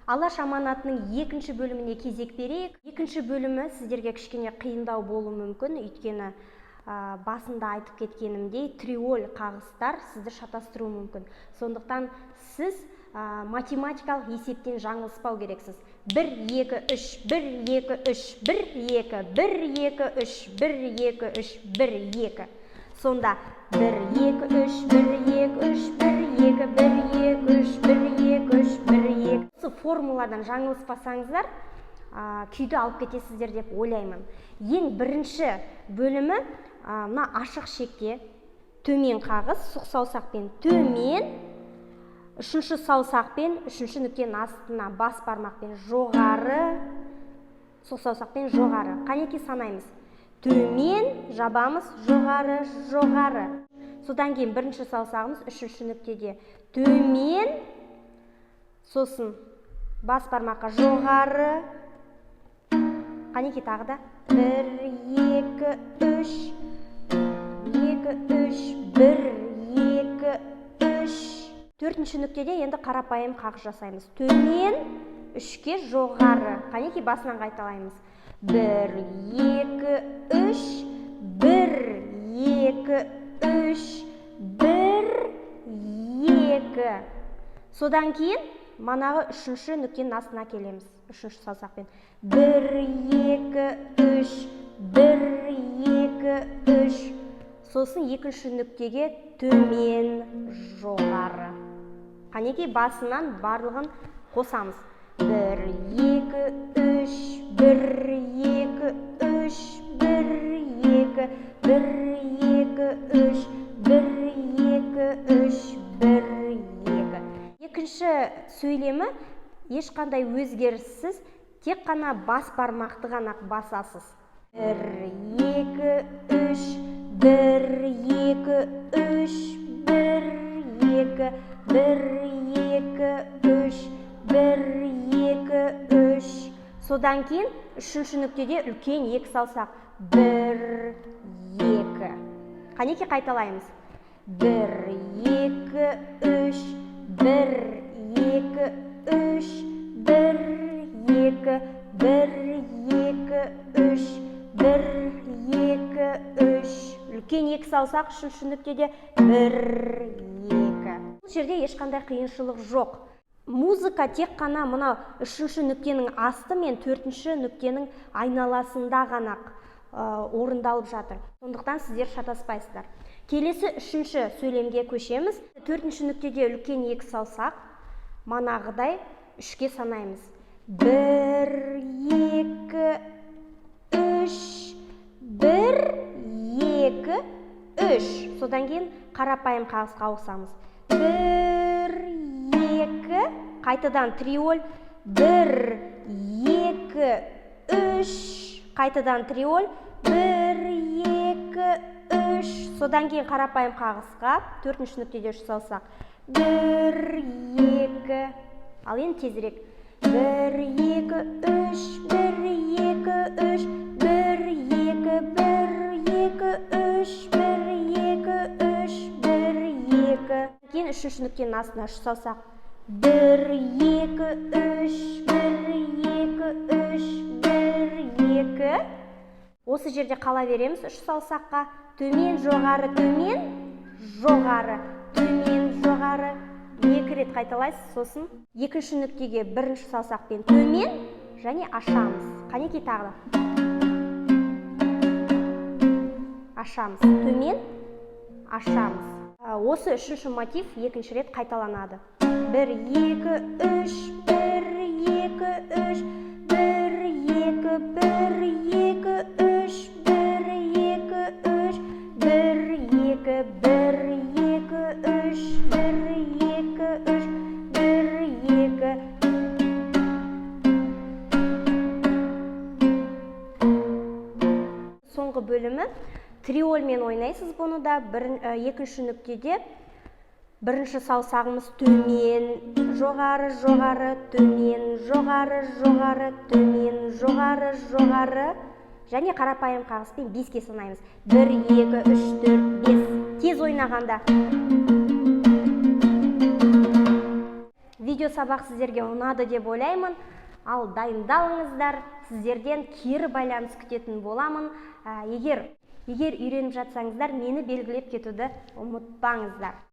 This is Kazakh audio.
Алаш аманатының екінші бөліміне кезек берейік. Екінші бөлімі сіздерге кішкене қиындау болуы мүмкін, өйткені басында айтып кеткенімдей триоль қағыстар сізді шатастыруы мүмкін. Сондықтан сіз математикалық есептен жаңылыспау керексіз. 1, 2, 3, 1, 2, 3, 1, 2, 1, 2, 3, 1, 2, 3, 1, 2. Сонда 1, 2, 3, 1, 2, 3, 1, 2, 1, 2, 3, 1, 2, 3, 1, 2. Осы формуладан жаңылыспасаңыздар, күйді алып кетесіздер деп ойлаймын. Ең бірінші бөлімі мына ашық шекте төмен қағыс, сұқ саусақпен төмен, үшінші саусақпен үшінші нүктенің астына бас бармақпен жоғары, сұқ саусақпен жоғары. Қанеке санаймыз? Төмен жабамыз, жоғары, жоғары. Содан кейін бірінші саусағымыз үшінші нүктеде төмен, сосын бас бармаққа жоғары. Қанеке тағы да? 1, 2, 3, 2, 3, 1, 2, 3. Төртінші нүктеде енді қарапайым қағыс жасаймыз. Төмен, үшке жоғары. Қанеке басынан қайталаймыз. 1, 2, 3, 1, 2, 3, 1, 2. Содан кейін манағы үшінші нүктенің астына келеміз. Үшінші саусақпен. 1, 2, 3, 1, 2, 3. Сосын екінші нүктеге төмен, жоғары. Қанеке басынан барлығын қосамыз. 1, 2, 3, 1, 2, 3, 1, 2, 1, 2, 3, 1, 2, 3, 1, 2. Екінші сөйлемі ешқандай өзгеріссіз, тек қана бас бармақты ғана басасыз. 1, 2, 3, 1, 2, 3, 1, 2, 1, 2, 3, 1, 2, 3. Содан кейін үшінші нүктеде үлкен екі саусақ. 1, 2. Қанеке қайталаймыз. 1, 2, 3, 1, 2, 3, 1, 2, 1, 2, 3, 1, 2, 3. Үлкен екі саусақ үшінші нүктеде 1, 2. Бұл жерде ешқандай қиыншылық жоқ. Музыка тек қана мынау үшінші нүктенің асты мен төртінші нүктенің айналасында ғана орындалып жатыр. Сондықтан сіздер шатаспайсыздар. Келесі үшінші сөйлемге көшеміз. Төртінші нүктеде үлкен екі саусақ, манағыдай үшке санаймыз. 1, 2, 3, 1, 2, 3. Содан кейін қарапайым қағысқа ауысамыз. 1, 2, қайтадан триоль. 1, 2, 3, қайтадан триоль. 1, 2, 3. Содан кейін қарапайым қағысқа төртінші нүктеде үш саусақ. 1, 2. Ал енді тезірек. 1, 2, 3, 1, 2, 3, 1, 2, 1, 2, 3, 1, 2, 3, 1, 2. Кейін үшінші нүктенің астына үш саусақ. 1, 2, 3, 1, 2, 3, 1, 2. Осы жерде қала береміз үш саусаққа. Төмен, жоғары, төмен, жоғары, төмен, жоғары. Екі рет қайталайсыз, сосын екінші нүктеге бірінші саусақпен төмен және ашамыз. Қанеке тағы да? Ашамыз. Төмен, ашамыз. Осы үшінші мотив екінші рет қайталанады. 1, 2, 3, 1, 2, 3, 1, 2, 1, 2, 3, 1, 2, 3, 1, 2, 1, 2, 3, 1, 2, 3, 1, 2. Соңғы бөлімі триольмен ойнайсыз бұны да. Екінші нүктеде бірінші саусағымыз төмен, жоғары, жоғары, төмен, жоғары, жоғары, төмен, жоғары, жоғары. Және қарапайым қағыспен 5-ке санаймыз. 1, 2, 3, 4, 5. Тез ойнағанда. Видео сабақ сіздерге ұнады деп ойлаймын. Ал дайындалыңыздар, сіздерден кері байланыс күтетін боламын. Егер үйреніп жатсаңыздар, мені белгілеп кетуді ұмытпаңыздар.